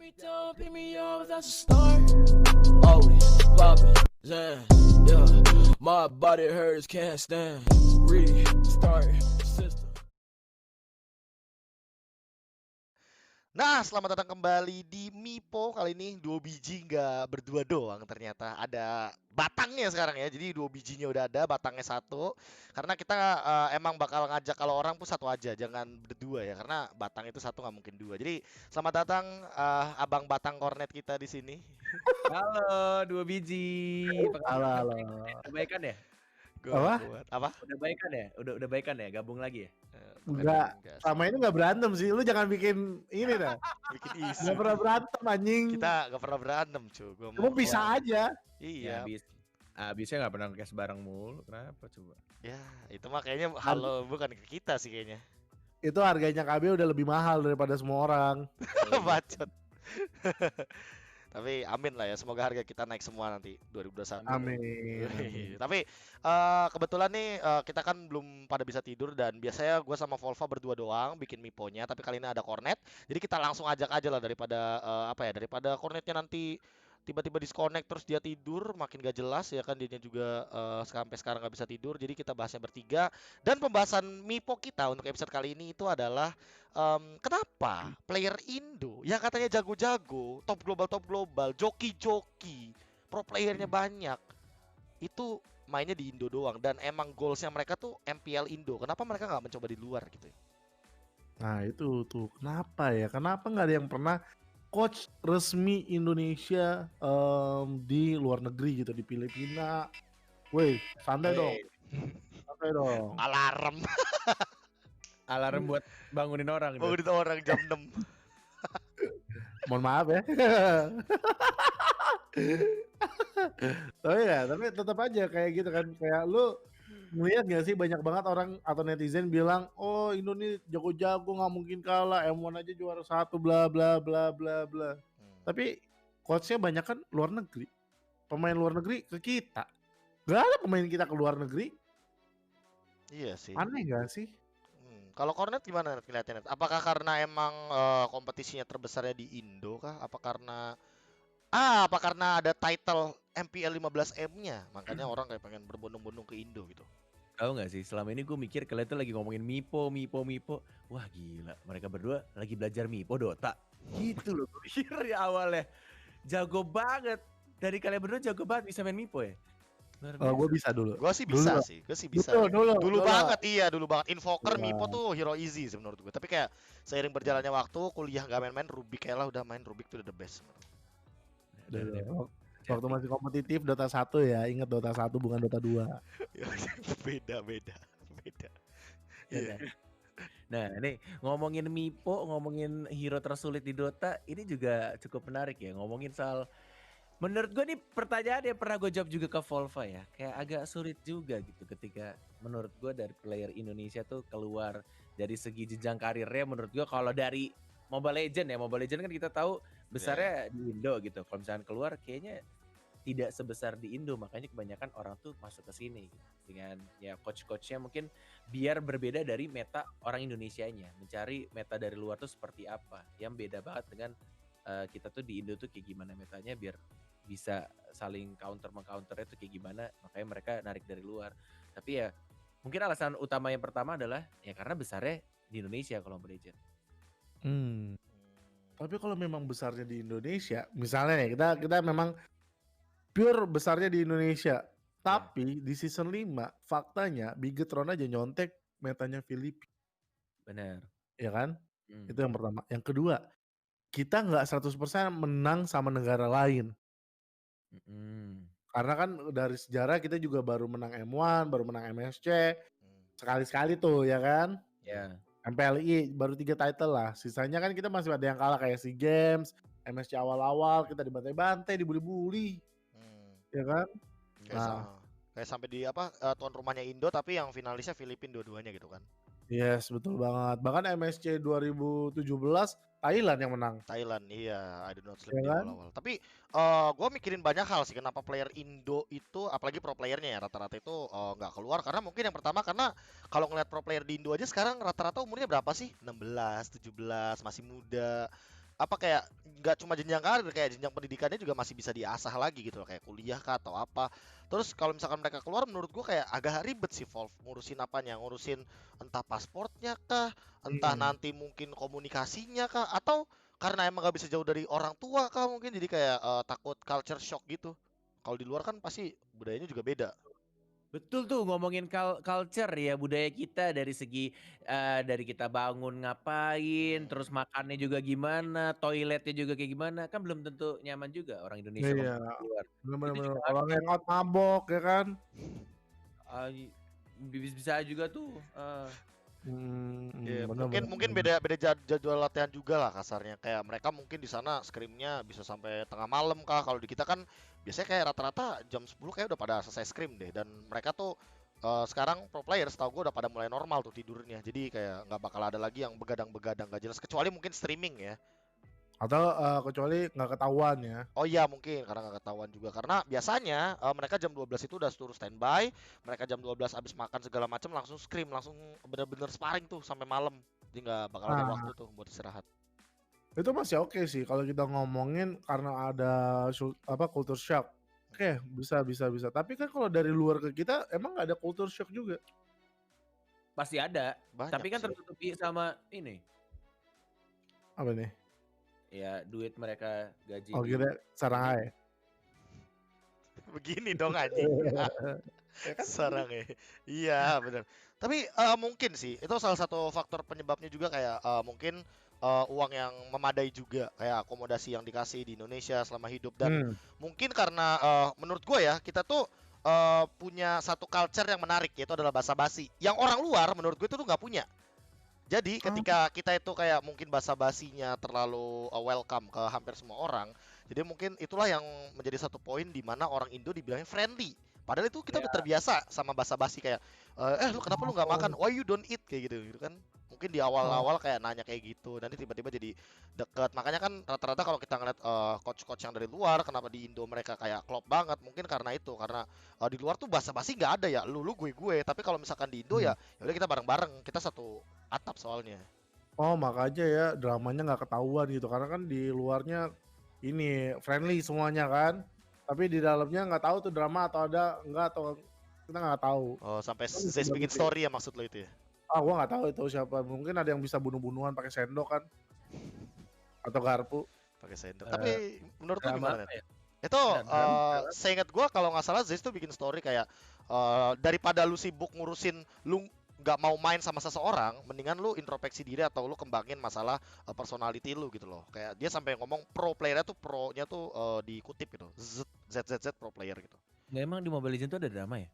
Pick me up, that's a start. Always poppin', Zan, yeah. My body hurts, can't stand. Restart system. Nah, selamat datang kembali di Mipo. Kali ini 2 biji nggak berdua doang ternyata. Ada batangnya sekarang ya. Jadi 2 bijinya udah ada, batangnya satu. Karena kita emang bakal ngajak kalau orang pun satu aja, jangan berdua ya. Karena batang itu satu nggak mungkin dua. Jadi selamat datang abang batang kornet kita di sini. Halo, 2 biji. Apa kabar? Halo, halo. Udah baikan ya? Gue Apa? kuat. Apa? Udah baikan ya? Udah baikan ya? Gabung lagi ya? Bukan Enggak, enggak. selama ini nggak berantem sih. Lu jangan bikin ini dah. Bikin isu. Nggak pernah berantem anjing. Kita nggak pernah berantem, cuy. Gua Kamu mau bisa aja. Iya. Abisnya nggak pernah kayak sebarang mulu. Kenapa coba? Ya, itu mah kayaknya halo bukan ke kita sih kayaknya. Itu harganya KB udah lebih mahal daripada semua orang. Bacot. Tapi amin lah ya, semoga harga kita naik semua nanti 2021. Amin. Tapi kebetulan nih kita kan belum pada bisa tidur dan biasanya gue sama Volva berdua doang bikin miponya, tapi kali ini ada Cornet. Jadi kita langsung ajak aja lah daripada daripada Cornetnya nanti tiba-tiba disconnect terus dia tidur makin gak jelas ya kan, dia juga sampai sekarang nggak bisa tidur. Jadi kita bahasnya bertiga dan pembahasan mipo kita untuk episode kali ini itu adalah kenapa player Indo yang katanya jago-jago, top global, joki-joki, pro playernya banyak, itu mainnya di Indo doang dan emang goalsnya mereka tuh MPL Indo. Kenapa mereka nggak mencoba di luar gitu? Nah itu tuh kenapa ya? Kenapa nggak ada yang pernah coach resmi Indonesia di luar negeri gitu, di Filipina? Woi, santai dong. Santai dong. Alarm, Alarm buat bangunin orang. bangunin orang jam 6. Mohon maaf ya. tapi tetap aja kayak gitu kan, kayak lu ngeliat gak sih banyak banget orang atau netizen bilang, oh Indonesia jago-jago nggak mungkin kalah, M1 aja juara 1 bla bla bla bla bla. Tapi coachnya banyak kan luar negeri, pemain luar negeri ke kita, gak ada pemain kita ke luar negeri. Iya sih. Aneh gak sih? Kalau Cornet gimana ngeliatnya? Apakah karena emang kompetisinya terbesarnya di Indo kah? Apa karena ada title MPL 15M-nya? Makanya orang kayak pengen berbondong-bondong ke Indo gitu. Tahu nggak sih? Selama ini gue mikir kalian tuh lagi ngomongin Mipo. Wah gila, mereka berdua lagi belajar Mipo Dota. Gitu loh, gue pikir ya awalnya. Jago banget. Dari kalian berdua jago banget bisa main Mipo ya? Gue bisa dulu. Gue sih bisa Dulu. sih, gue sih bisa. Dulu Banget, iya dulu banget. Invoker Iya. Mipo tuh hero easy sih menurut gue. Tapi kayak seiring berjalannya waktu, kuliah gak main-main Rubik, kayak lah udah main Rubik tuh udah the best. Dulu. Waktu masih kompetitif Dota 1 ya, ingat Dota 1 bukan Dota 2. beda. Iya. Nah ini ngomongin Mipo, ngomongin hero tersulit di Dota, ini juga cukup menarik ya. Ngomongin soal, menurut gue nih pertanyaan yang pernah gue jawab juga ke Volva ya. Kayak agak sulit juga gitu ketika menurut gue dari player Indonesia tuh keluar dari segi jenjang karirnya. Menurut gue kalau dari Mobile Legends ya, Mobile Legends kan kita tahu besarnya di Indo gitu. Kalau misalnya keluar kayaknya tidak sebesar di Indo, makanya kebanyakan orang tuh masuk ke sini gitu. Dengan ya coach-coachnya mungkin biar berbeda dari meta orang Indonesianya, mencari meta dari luar tuh seperti apa yang beda banget dengan kita tuh di Indo tuh kayak gimana metanya, biar bisa saling mengcounternya tuh kayak gimana, makanya mereka narik dari luar. Tapi ya mungkin alasan utama yang pertama adalah ya karena besarnya di Indonesia kalau Mobile Legends. Tapi kalau memang besarnya di Indonesia, misalnya nih kita memang pure besarnya di Indonesia, tapi di season 5 faktanya Bigetron aja nyontek metanya Filipina. Benar. Ya kan? Itu yang pertama. Yang kedua, kita nggak 100% menang sama negara lain. Karena kan dari sejarah kita juga baru menang M1, baru menang MSC, sekali-sekali tuh ya kan? Ya. MPLI baru 3 title lah. Sisanya kan kita masih ada yang kalah kayak SEA Games, MSC awal-awal kita dibantai-bantai, dibully-bully. Ya kan? Kayak sampai di tuan rumahnya Indo tapi yang finalisnya Filipina dua-duanya gitu kan. Yes, betul banget. Bahkan MSC 2017 Thailand yang menang. Thailand, iya, I do not sleep Ya di kan? awal-awal. Tapi gue mikirin banyak hal sih kenapa player Indo itu, apalagi pro playernya ya rata-rata itu nggak keluar. Karena mungkin yang pertama karena kalau ngeliat pro player di Indo aja sekarang rata-rata umurnya berapa sih? 16, 17, masih muda. apa kayak nggak cuma jenjang karir, kayak jenjang pendidikannya juga masih bisa diasah lagi gitu loh, kayak kuliah kah atau apa. Terus kalau misalkan mereka keluar, menurut gua kayak agak ribet sih Valve ngurusin apanya, ngurusin entah pasportnya kah, entah Hmm. nanti mungkin komunikasinya kah, atau karena emang gak bisa jauh dari orang tua kah, mungkin jadi kayak takut culture shock gitu. Kalau di luar kan pasti budayanya juga beda. Betul tuh ngomongin culture ya, budaya kita dari segi dari kita bangun ngapain, Hmm. terus makannya juga gimana, toiletnya juga kayak gimana, kan belum tentu nyaman juga orang Indonesia Iya, ngomong di luar. bener Itu bener. juga Kalau hangout mabok ya kan. bisa juga tuh. Ya, Bener mungkin bener mungkin bener. beda beda jadwal latihan juga lah kasarnya. Kayak mereka mungkin di sana scrimnya bisa sampai tengah malam kah. Kalau di kita kan biasanya kayak rata-rata jam 10 kayak udah pada selesai scrim deh. Dan mereka tuh sekarang pro player setahu gue udah pada mulai normal tuh tidurnya. Jadi kayak nggak bakal ada lagi yang begadang-begadang gak jelas, kecuali mungkin streaming ya. Atau kecuali nggak ketahuan ya. Oh iya mungkin karena nggak ketahuan juga, karena biasanya mereka jam 12 itu udah suruh standby, mereka jam 12 abis makan segala macam langsung scrim, langsung bener-bener sparring tuh sampai malam. Jadi nggak bakal ada Nah, waktu tuh buat istirahat. itu masih oke sih kalau kita ngomongin karena ada culture shock. Oke, bisa. Tapi kan kalau dari luar ke kita emang nggak ada culture shock juga. Pasti ada, Banyak tapi kan sih. tertutupi sama ini, Apa nih? ya duit mereka gaji Oh di kira sarang aja. Begini dong anjing. Ya kan? Sarang ya. Iya bener. Tapi mungkin sih itu salah satu faktor penyebabnya juga, kayak mungkin uang yang memadai juga, kayak akomodasi yang dikasih di Indonesia selama hidup. Dan Hmm. mungkin karena menurut gue ya, kita tuh punya satu culture yang menarik, yaitu adalah basa-basi yang orang luar menurut gue itu tuh nggak punya. Jadi Oh, ketika kita itu kayak mungkin basa-basinya terlalu welcome ke hampir semua orang, jadi mungkin itulah yang menjadi satu poin di mana orang Indo dibilangnya friendly. Padahal itu kita ya. udah terbiasa sama basa-basi kayak lu kenapa lu nggak makan? Why you don't eat kayak gitu kan. Mungkin di oh. awal-awal kayak nanya kayak gitu, nanti tiba-tiba jadi deket. Makanya kan rata-rata kalau kita ngeliat coach-coach yang dari luar, kenapa di Indo mereka kayak klop banget? Mungkin karena itu, karena di luar tuh basa-basi nggak ada ya, lu gue. Tapi kalau misalkan di Indo Hmm. ya, yaudah kita bareng-bareng, kita satu atap soalnya. Oh, makanya ya dramanya nggak ketahuan gitu karena kan di luarnya ini friendly semuanya kan. Tapi di dalamnya nggak tahu tuh drama atau ada enggak atau kita nggak tahu. Oh, sampai Kan bisa Zeus bikin begitu ya. story ya maksud lo itu ya? Ah, gua nggak tahu itu siapa. Mungkin ada yang bisa bunuh-bunuhan pakai sendok kan atau garpu. Pakai sendok. Eh, Tapi menurut lu drama gimana, apa Net? ya? Itu Nah, drama seingat gua kalau nggak salah Zeus tuh bikin story kayak daripada lu sibuk ngurusin lu nggak mau main sama seseorang, mendingan lu introspeksi diri atau lu kembangin masalah personality lu gitu loh. Kayak dia sampai ngomong pro playernya tuh, pro-nya tuh dikutip gitu. ZZZ pro player gitu. nggak, emang di Mobile Legends tuh ada drama ya?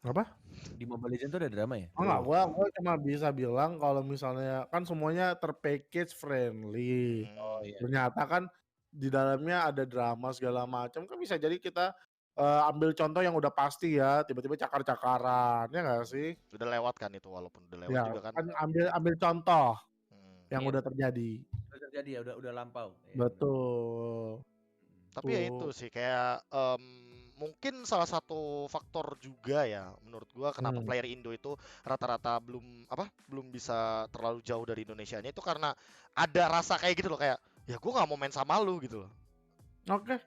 Apa? Di Mobile Legends tuh ada drama ya? Oh, enggak, gua cuma bisa bilang kalau misalnya kan semuanya terpackage friendly. Oh Hmm. iya. Ternyata kan di dalamnya ada drama segala macam kan bisa jadi kita ambil contoh yang udah pasti ya, tiba-tiba cakar-cakaran, ya nggak sih? Udah lewat kan itu, walaupun udah lewat Ya, juga kan. kan ambil contoh Hmm. yang Iya, udah terjadi. udah terjadi ya, udah lampau. Ya, benar. Betul. Tapi ya itu Tuh. sih kayak mungkin salah satu faktor juga ya menurut gua kenapa Hmm. player Indo itu rata-rata belum bisa terlalu jauh dari Indonesianya, itu karena ada rasa kayak gitu loh, kayak ya gua nggak mau main sama lu gitu loh. Oke,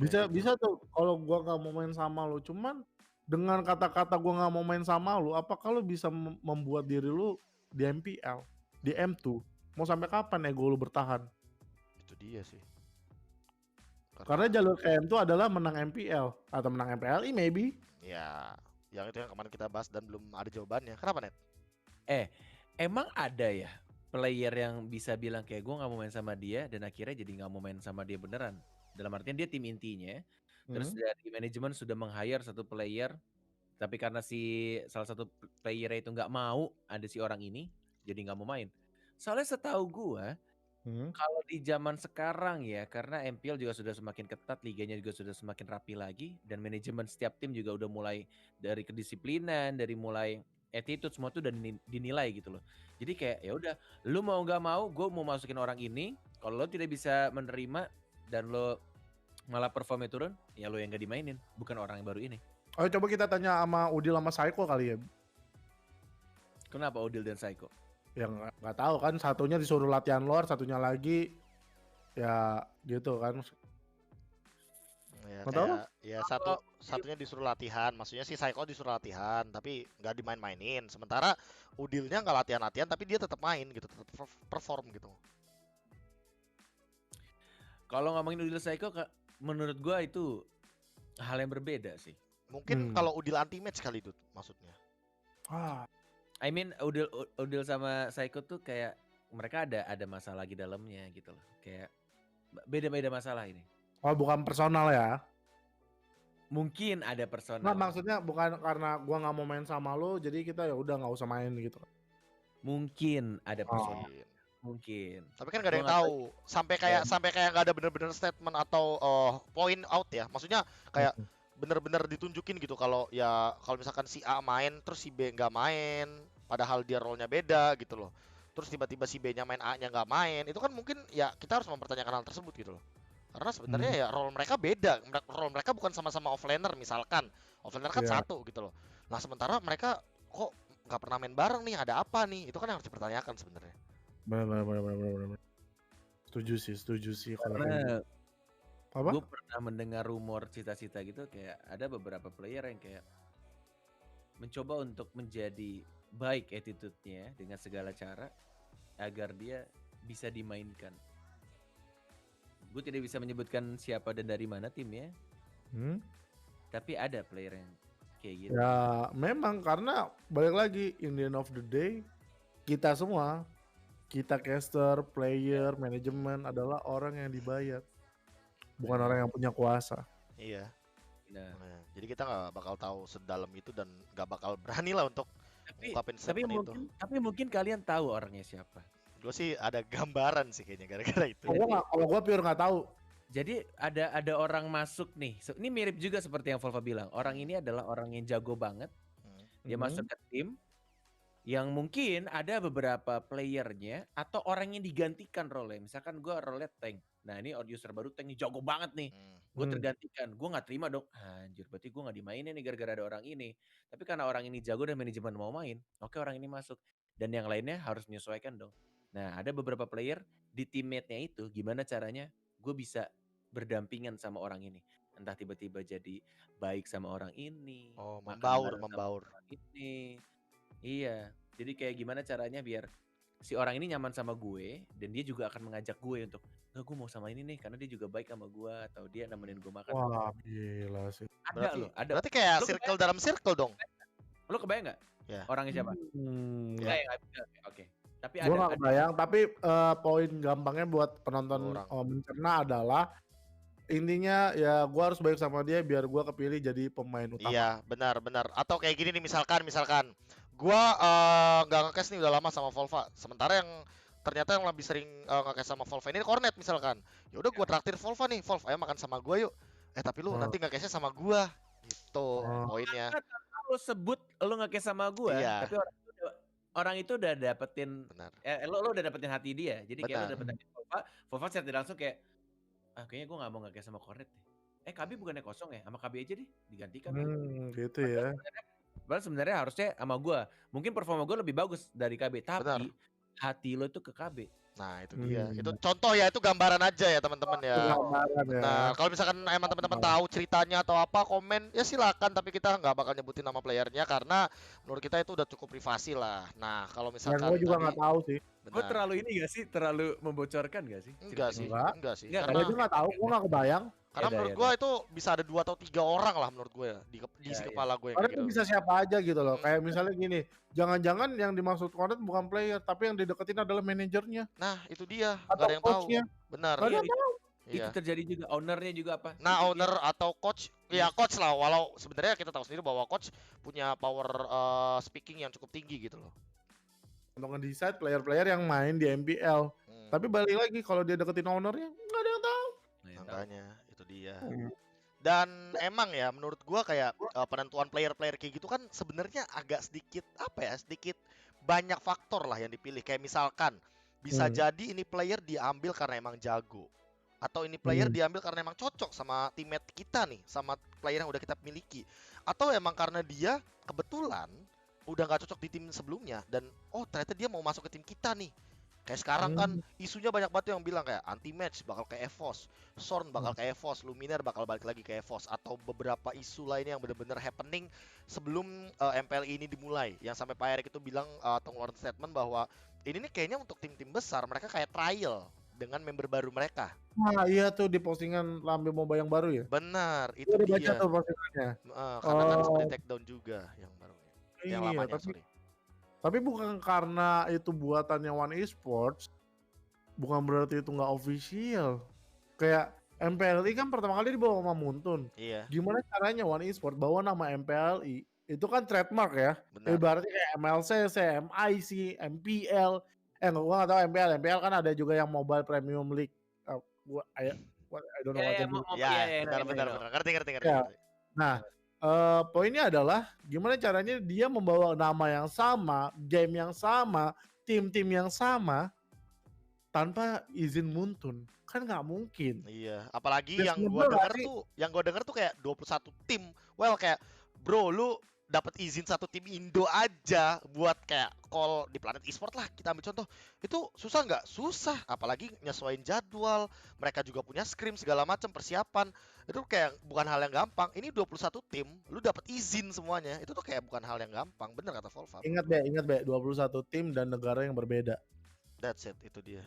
Kayak gitu. bisa tuh kalau gua nggak mau main sama lu, cuman dengan kata-kata gua nggak mau main sama lu, apakah lu bisa membuat diri lu di MPL, di M2? Mau sampai kapan ego lu bertahan? Itu dia sih. Karena jalur ke M2 adalah menang MPL atau menang MPLI maybe. Ya yang itu yang kemarin kita bahas dan belum ada jawabannya. Kenapa, Net? Emang ada ya player yang bisa bilang kayak gue nggak mau main sama dia dan akhirnya jadi nggak mau main sama dia beneran. Dalam artian dia tim intinya, terus dari manajemen sudah meng-hire satu player, tapi karena si salah satu player itu nggak mau ada si orang ini, jadi nggak mau main. Soalnya setahu gue, kalau di zaman sekarang ya, karena MPL juga sudah semakin ketat, liganya juga sudah semakin rapi lagi, dan manajemen setiap tim juga udah mulai dari kedisiplinan, dari mulai attitude, semua tuh udah dinilai gitu loh. Jadi kayak ya udah, lu mau nggak mau, gue mau masukin orang ini. Kalau lo tidak bisa menerima dan lo malah performnya turun, ya lo yang nggak dimainin, bukan orang yang baru ini. Oh, coba kita tanya sama Udil sama Saiko kali ya. Kenapa Odil dan Saiko? Yang nggak tahu kan, satunya disuruh latihan luar, satunya lagi ya gitu kan. Ya Nggak tahu kayak ya satunya disuruh latihan, maksudnya si Psycho disuruh latihan tapi nggak dimain-mainin. Sementara Udilnya nggak latihan-latihan tapi dia tetap main gitu, tetap perform gitu. Kalau ngomongin Udil Psycho, menurut gua itu hal yang berbeda sih. Mungkin kalau Udil anti match kali itu maksudnya. Ah, I mean Udil sama Psycho tuh kayak mereka ada masalah di dalamnya gitu loh. Kayak beda-beda masalah ini. oh bukan personal ya. Mungkin ada personal. Nah, maksudnya bukan karena gua nggak mau main sama lo, jadi kita ya udah nggak usah main gitu. Mungkin ada personal. Mungkin. Mungkin. Tapi kan gak ada Gua yang nggak tahu. Sampai kayak nggak ada bener-bener statement atau point out ya. Maksudnya kayak bener-bener ditunjukin gitu kalau misalkan si A main terus si B nggak main, padahal dia role-nya beda gitu loh. Terus tiba-tiba si B-nya main, A-nya nggak main. Itu kan mungkin ya kita harus mempertanyakan hal tersebut gitu loh. Karena sebenarnya ya role mereka beda. Role mereka bukan sama-sama offlaner misalkan. Offlaner kan Iya. satu gitu loh. Nah, sementara mereka kok nggak pernah main bareng nih, ada apa nih? Itu kan yang harus dipertanyakan sebenarnya. Benar. Setuju sih kalau kayak gitu. Karena Apa? gue pernah mendengar rumor cita-cita gitu, kayak ada beberapa player yang kayak mencoba untuk menjadi baik attitude-nya dengan segala cara agar dia bisa dimainkan. Gue tidak bisa menyebutkan siapa dan dari mana timnya, Hmm? tapi ada player yang kayak gitu. Ya memang karena balik lagi in the end of the day kita semua, kita caster, player, manajemen adalah orang yang dibayar, bukan orang yang punya kuasa. Iya. Nah, Nah, jadi kita nggak bakal tahu sedalam itu dan nggak bakal berani lah untuk ngungkapin statement itu. tapi mungkin kalian tahu orangnya siapa. Gue sih ada gambaran sih kayaknya gara-gara itu. Kalau gua pure nggak tahu. Jadi ada orang masuk nih. Ini mirip juga seperti yang Volva bilang. Orang ini adalah orang yang jago banget. Dia masuk ke tim yang mungkin ada beberapa playernya atau orang yang digantikan role. Misalkan gue role tank. Nah ini user baru tank nih jago banget nih. Gue tergantikan. Gue nggak terima dong. Anjir, berarti gue nggak dimainin nih gara-gara ada orang ini. Tapi karena orang ini jago dan manajemen mau main, oke orang ini masuk. Dan yang lainnya harus menyesuaikan dong. Nah ada beberapa player di teammate-nya itu gimana caranya gue bisa berdampingan sama orang ini. Entah tiba-tiba jadi baik sama orang ini. Oh, makan membaur, bareng sama membaur. orang ini. Iya, jadi kayak gimana caranya biar si orang ini nyaman sama gue dan dia juga akan mengajak gue untuk nggak, gue mau sama ini nih karena dia juga baik sama gue atau dia nemenin gue makan. Wah, gila sih. Ada. Berarti kayak Lu circle dalam circle dong. Lo kebayang nggak? Ya. Orangnya siapa? Ya. Nggak bisa. Oke. Tapi Gue ada. nggak kebayang, tapi poin gampangnya buat penonton Orang. mencerna adalah intinya ya gue harus baik sama dia biar gue kepilih jadi pemain utama. Iya, benar. Atau kayak gini nih, misalkan gua nggak nge-cash nih udah lama sama Volva. Sementara yang ternyata yang lebih sering nge-cash sama Volva ini Cornet misalkan. Ya udah gua traktir Volva nih, Volva ayo makan sama gua yuk. Tapi lu nanti nge-cashnya sama gua. Gitu poinnya. Lo sebut lo nggak sama gue, Iya. tapi orang itu udah dapetin. Benar. Lo udah dapetin hati dia. Jadi kayak lo Benar. dapetin Volva secara tidak langsung kayak kayaknya gue nggak mau nge-cash sama Cornet deh. KB bukannya kosong ya, sama KB aja deh digantikan. Gitu ya. Padahal sebenarnya harusnya sama gue, mungkin performa gue lebih bagus dari KB, tapi Benar. hati lo tuh ke KB. Nah, itu dia. Itu contoh ya, itu gambaran aja ya teman-teman ya. Gambaran ya. Nah, kalau misalkan emang teman-teman tahu ceritanya atau apa, komen ya silakan. Tapi kita nggak bakal nyebutin nama playernya karena menurut kita itu udah cukup privasi lah. Nah, kalau Yang misalkan gue juga tadi- nggak tahu sih. Gue benar. terlalu ini gak sih? Terlalu membocorkan gak sih? Enggak sih, Enggak. enggak sih. Enggak, Karena Gue juga nggak tahu, gue nggak kebayang. karena Yaudah, menurut yaudah. gua itu bisa ada 2 atau 3 orang lah menurut gue di isi Ya, kepala gue Karena kayak itu gitu. bisa siapa aja gitu loh. Kayak misalnya gini, jangan-jangan yang dimaksud Cornet bukan player, tapi yang dideketin adalah manajernya Nah, itu dia, nggak atau ada yang tahu. coachnya. Benar. Nggak ada yang tahu. Itu Iya. terjadi juga, ownernya juga apa? Nah, owner atau coach, ya coach lah. Walau sebenarnya kita tahu sendiri bahwa coach punya power speaking yang cukup tinggi gitu loh. Untuk nge-decide player-player yang main di MPL. Tapi balik lagi kalau dia deketin ownernya, nggak ada yang tahu. Makanya itu dia. Dan emang ya menurut gua kayak penentuan player-player kayak gitu kan sebenarnya agak sedikit sedikit banyak faktor lah yang dipilih. Kayak misalkan bisa jadi ini player diambil karena emang jago, atau ini player diambil karena emang cocok sama teammate kita nih, sama player yang udah kita miliki, atau emang karena dia kebetulan udah nggak cocok di tim sebelumnya dan ternyata dia mau masuk ke tim kita nih. Kayak sekarang kan isunya banyak banget yang bilang kayak anti-match bakal ke EVOS, Sorn bakal ke EVOS, Luminaire bakal balik lagi ke EVOS, atau beberapa isu lainnya yang benar-benar happening sebelum MPLI ini dimulai. Yang sampai Pak Erik itu bilang atau ngeluarin statement bahwa ini nih kayaknya untuk tim-tim besar, mereka kayak trial dengan member baru mereka. Nah iya tuh di postingan Lambe MOBA yang baru ya. Benar, itu Udah baca dia. tuh postingannya. Karena kan Oh. seperti takedown juga yang barunya. Yang Iya, lamanya, tapi sorry. tapi bukan karena itu buatannya One Esports, bukan berarti itu nggak official. Kayak MPLI kan pertama kali dibawa sama Muntun. Iya, Gimana caranya One Esports bawa nama MPLI? Itu kan trademark ya. benar. Ibaratnya kayak MLCC, MIC, MPL. Gua nggak tahu MPL. MPL kan ada juga yang Mobile Premium League. I don't know what to do. Ya, benar. Ngerti. Ya. Nah, poinnya adalah gimana caranya dia membawa nama yang sama, game yang sama, tim-tim yang sama tanpa izin Muntun. Kan nggak mungkin. Iya, apalagi Best yang member gua nggak denger tuh kayak 21 tim. Well, kayak bro, lu dapat izin satu tim Indo aja buat kayak call di Planet Esport lah, kita ambil contoh. Itu susah nggak? Susah, apalagi nyesuaiin jadwal. Mereka juga punya scrim segala macam persiapan. Itu kayak bukan hal yang gampang. Ini 21 tim, lu dapat izin semuanya. Itu tuh kayak bukan hal yang gampang. Bener kata Volva. Ingat be, 21 tim dan negara yang berbeda. That's it, itu dia.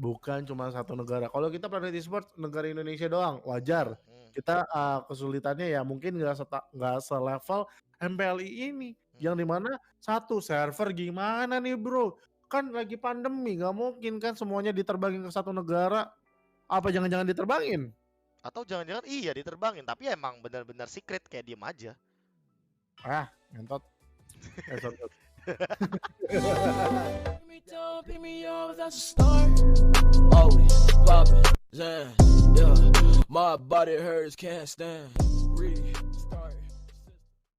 Bukan cuma satu negara. Kalau kita Planet Esports negara Indonesia doang, wajar. Kita kesulitannya ya mungkin nggak selevel MPLI ini. Yang dimana satu server gimana nih bro? Kan lagi pandemi, nggak mungkin kan semuanya diterbangin ke satu negara. Apa jangan-jangan diterbangin? Atau jangan-jangan iya diterbangin, tapi emang benar-benar secret kayak diem aja. Ngentot. Sorry. Pick me up, that's a start. Always poppin', yeah. My body hurts, can't stand. Breathe.